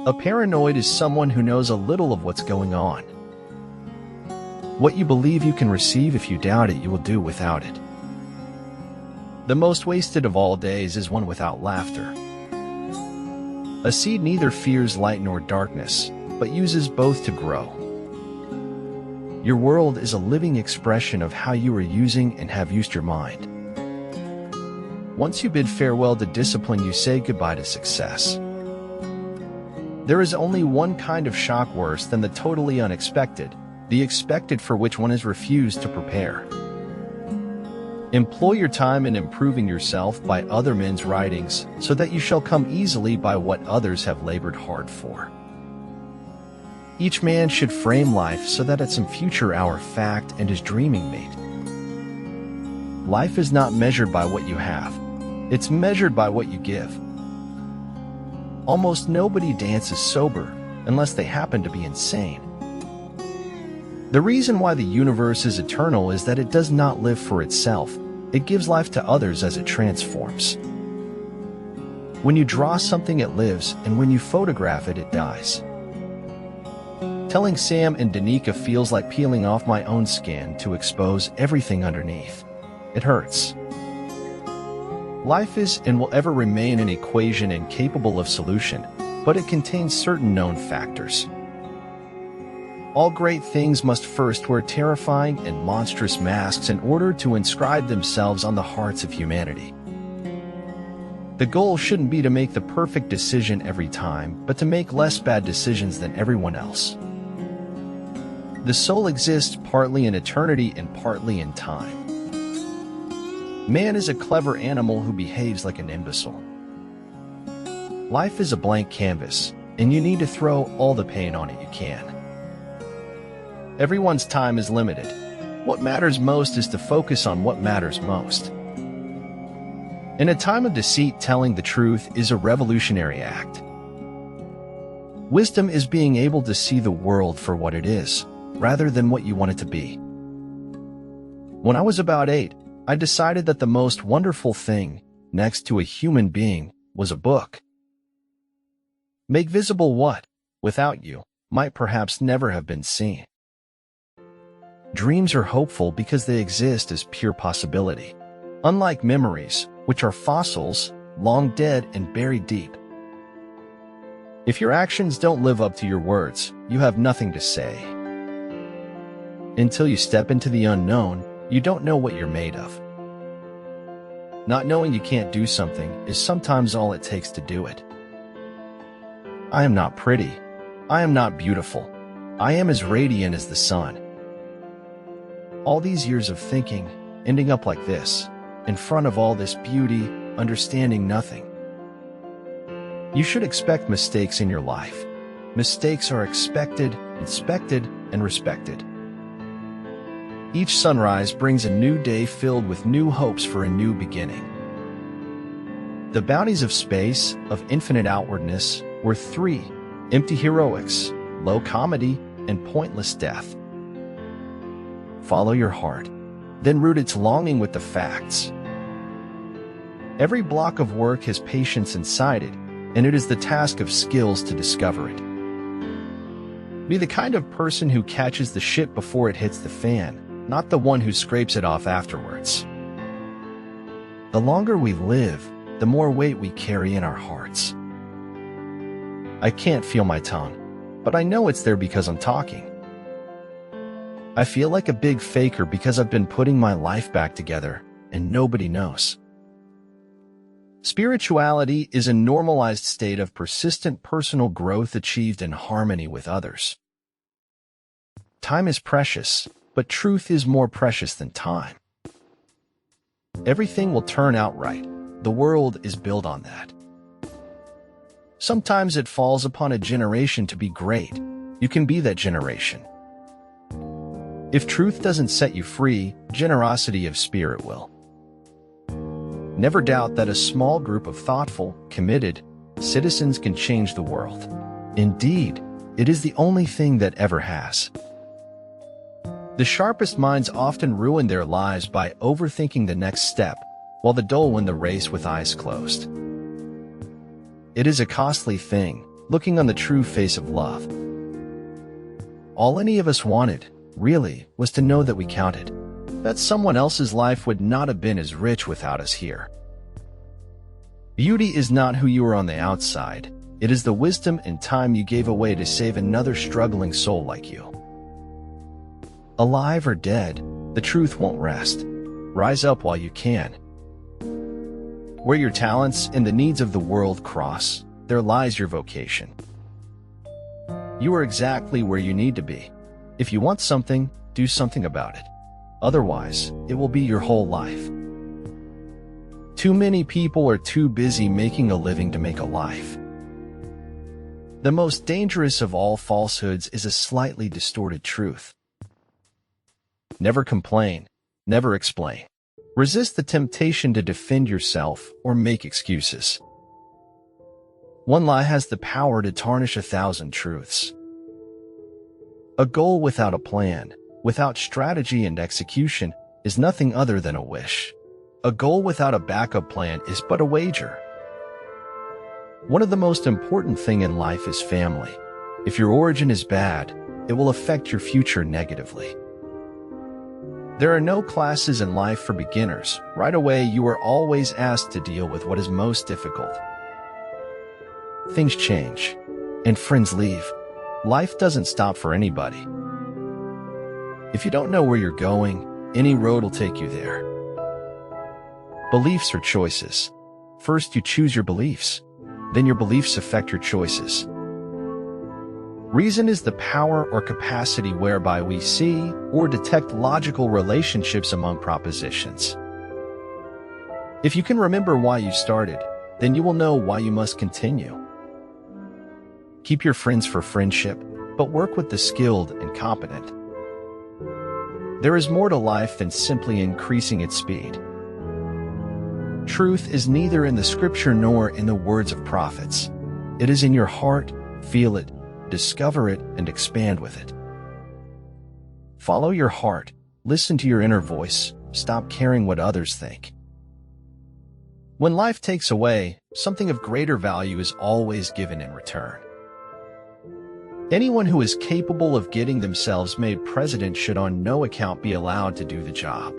A paranoid is someone who knows a little of what's going on. What you believe you can receive, if you doubt it, you will do without it. The most wasted of all days is one without laughter. A seed neither fears light nor darkness, but uses both to grow. Your world is a living expression of how you are using and have used your mind. Once you bid farewell to discipline, you say goodbye to success. There is only one kind of shock worse than the totally unexpected, the expected for which one has refused to prepare. Employ your time in improving yourself by other men's writings, so that you shall come easily by what others have labored hard for. Each man should frame life so that at some future hour fact and his dreaming meet. Life is not measured by what you have, it's measured by what you give. Almost nobody dances sober unless they happen to be insane. The reason why the universe is eternal is that it does not live for itself. It gives life to others as it transforms. When you draw something, it lives, and when you photograph it, it dies. Telling Sam and Danica feels like peeling off my own skin to expose everything underneath. It hurts. Life is and will ever remain an equation incapable of solution, but it contains certain known factors. All great things must first wear terrifying and monstrous masks in order to inscribe themselves on the hearts of humanity. The goal shouldn't be to make the perfect decision every time, but to make less bad decisions than everyone else. The soul exists partly in eternity and partly in time. Man is a clever animal who behaves like an imbecile. Life is a blank canvas, and you need to throw all the paint on it you can. Everyone's time is limited. What matters most is to focus on what matters most. In a time of deceit, telling the truth is a revolutionary act. Wisdom is being able to see the world for what it is, rather than what you want it to be. When I was about 8, I decided that the most wonderful thing, next to a human being, was a book. Make visible what, without you, might perhaps never have been seen. Dreams are hopeful because they exist as pure possibility, unlike memories, which are fossils, long dead and buried deep. If your actions don't live up to your words, you have nothing to say. Until you step into the unknown, you don't know what you're made of. Not knowing you can't do something is sometimes all it takes to do it. I am not pretty. I am not beautiful. I am as radiant as the sun. All these years of thinking, ending up like this, in front of all this beauty, understanding nothing. You should expect mistakes in your life. Mistakes are expected, inspected, and respected. Each sunrise brings a new day filled with new hopes for a new beginning. The bounties of space, of infinite outwardness, were 3: empty heroics, low comedy, and pointless death. Follow your heart, then root its longing with the facts. Every block of work has patience inside it, and it is the task of skills to discover it. Be the kind of person who catches the shit before it hits the fan, not the one who scrapes it off afterwards. The longer we live, the more weight we carry in our hearts. I can't feel my tongue, but I know it's there because I'm talking. I feel like a big faker because I've been putting my life back together, and nobody knows. Spirituality is a normalized state of persistent personal growth achieved in harmony with others. Time is precious, but truth is more precious than time. Everything will turn out right. The world is built on that. Sometimes it falls upon a generation to be great. You can be that generation. If truth doesn't set you free, generosity of spirit will. Never doubt that a small group of thoughtful, committed citizens can change the world. Indeed, it is the only thing that ever has. The sharpest minds often ruin their lives by overthinking the next step, while the dull win the race with eyes closed. It is a costly thing, looking on the true face of love. All any of us wanted, really, was to know that we counted, that someone else's life would not have been as rich without us here. Beauty is not who you are on the outside. It is the wisdom and time you gave away to save another struggling soul like you. Alive or dead, the truth won't rest. Rise up while you can. Where your talents and the needs of the world cross, there lies your vocation. You are exactly where you need to be. If you want something, do something about it. Otherwise, it will be your whole life. Too many people are too busy making a living to make a life. The most dangerous of all falsehoods is a slightly distorted truth. Never complain, never explain. Resist the temptation to defend yourself or make excuses. One lie has the power to tarnish 1,000 truths. A goal without a plan, without strategy and execution, is nothing other than a wish. A goal without a backup plan is but a wager. One of the most important things in life is family. If your origin is bad, it will affect your future negatively. There are no classes in life for beginners. Right away, you are always asked to deal with what is most difficult. Things change, and friends leave. Life doesn't stop for anybody. If you don't know where you're going, any road will take you there. Beliefs are choices. First, you choose your beliefs. Then your beliefs affect your choices. Reason is the power or capacity whereby we see or detect logical relationships among propositions. If you can remember why you started, then you will know why you must continue. Keep your friends for friendship, but work with the skilled and competent. There is more to life than simply increasing its speed. Truth is neither in the scripture nor in the words of prophets. It is in your heart. Feel it, discover it, and expand with it. Follow your heart, listen to your inner voice, stop caring what others think. When life takes away, something of greater value is always given in return. Anyone who is capable of getting themselves made president should on no account be allowed to do the job.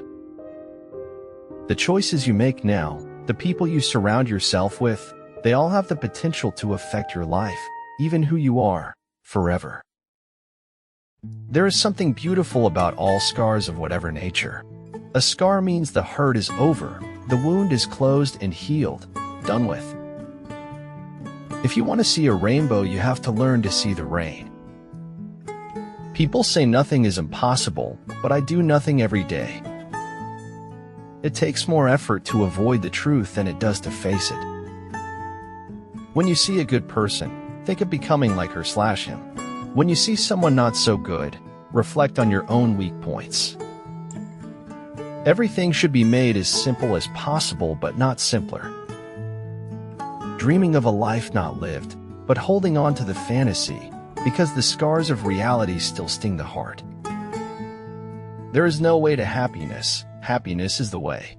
The choices you make now, the people you surround yourself with, they all have the potential to affect your life, even who you are, forever. There is something beautiful about all scars of whatever nature. A scar means the hurt is over, the wound is closed and healed, done with. If you want to see a rainbow, you have to learn to see the rain. People say nothing is impossible, but I do nothing every day. It takes more effort to avoid the truth than it does to face it. When you see a good person, think of becoming like her/him. When you see someone not so good, reflect on your own weak points. Everything should be made as simple as possible, but not simpler. Dreaming of a life not lived, but holding on to the fantasy, because the scars of reality still sting the heart. There is no way to happiness. Happiness is the way.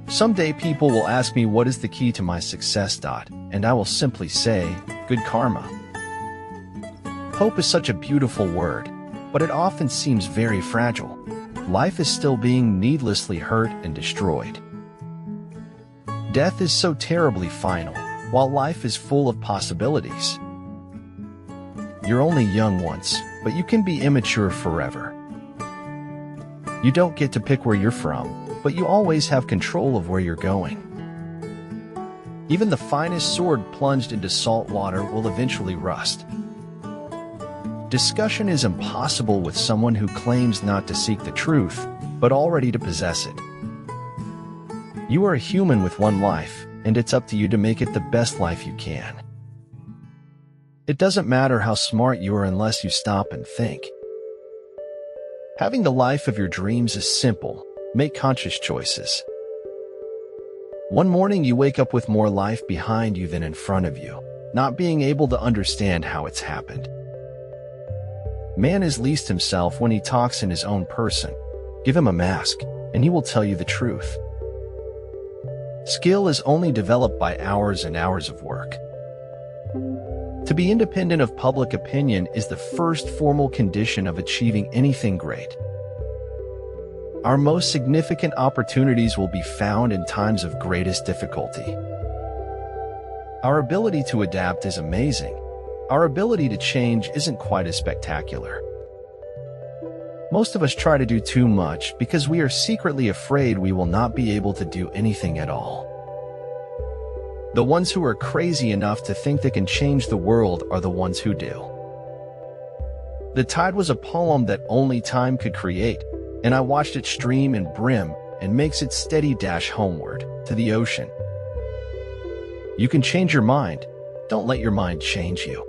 Someday people will ask me what is the key to my success, and I will simply say, good karma. Hope is such a beautiful word, but it often seems very fragile. Life is still being needlessly hurt and destroyed. Death is so terribly final, while life is full of possibilities. You're only young once, but you can be immature forever. You don't get to pick where you're from, but you always have control of where you're going. Even the finest sword plunged into salt water will eventually rust. Discussion is impossible with someone who claims not to seek the truth, but already to possess it. You are a human with one life, and it's up to you to make it the best life you can. It doesn't matter how smart you are unless you stop and think. Having the life of your dreams is simple. Make conscious choices. One morning you wake up with more life behind you than in front of you, not being able to understand how it's happened. Man is least himself when he talks in his own person. Give him a mask, and he will tell you the truth. Skill is only developed by hours and hours of work. To be independent of public opinion is the first formal condition of achieving anything great. Our most significant opportunities will be found in times of greatest difficulty. Our ability to adapt is amazing. Our ability to change isn't quite as spectacular. Most of us try to do too much because we are secretly afraid we will not be able to do anything at all. The ones who are crazy enough to think they can change the world are the ones who do. The tide was a poem that only time could create, and I watched it stream and brim and makes its steady dash homeward to the ocean. You can change your mind. Don't let your mind change you.